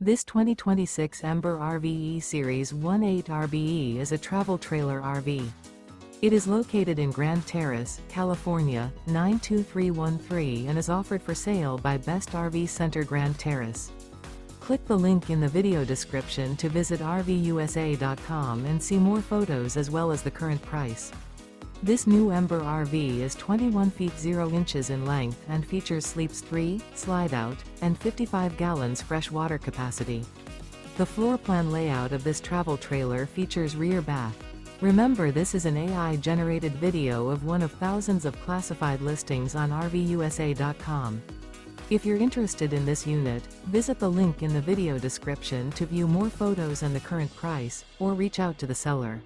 This 2026 Ember RV E-Series 18 RVE is a travel trailer RV. It is located in Grand Terrace, California, 92313 and is offered for sale by Best RV Center Grand Terrace. Click the link in the video description to visit RVUSA.com and see more photos as well as the current price. This new Ember RV is 21 feet 0 inches in length and features sleeps 3, slide-out, and 55 gallons fresh water capacity. The floor plan layout of this travel trailer features rear bath. Remember, this is an AI-generated video of one of thousands of classified listings on RVUSA.com. If you're interested in this unit, visit the link in the video description to view more photos and the current price, or reach out to the seller.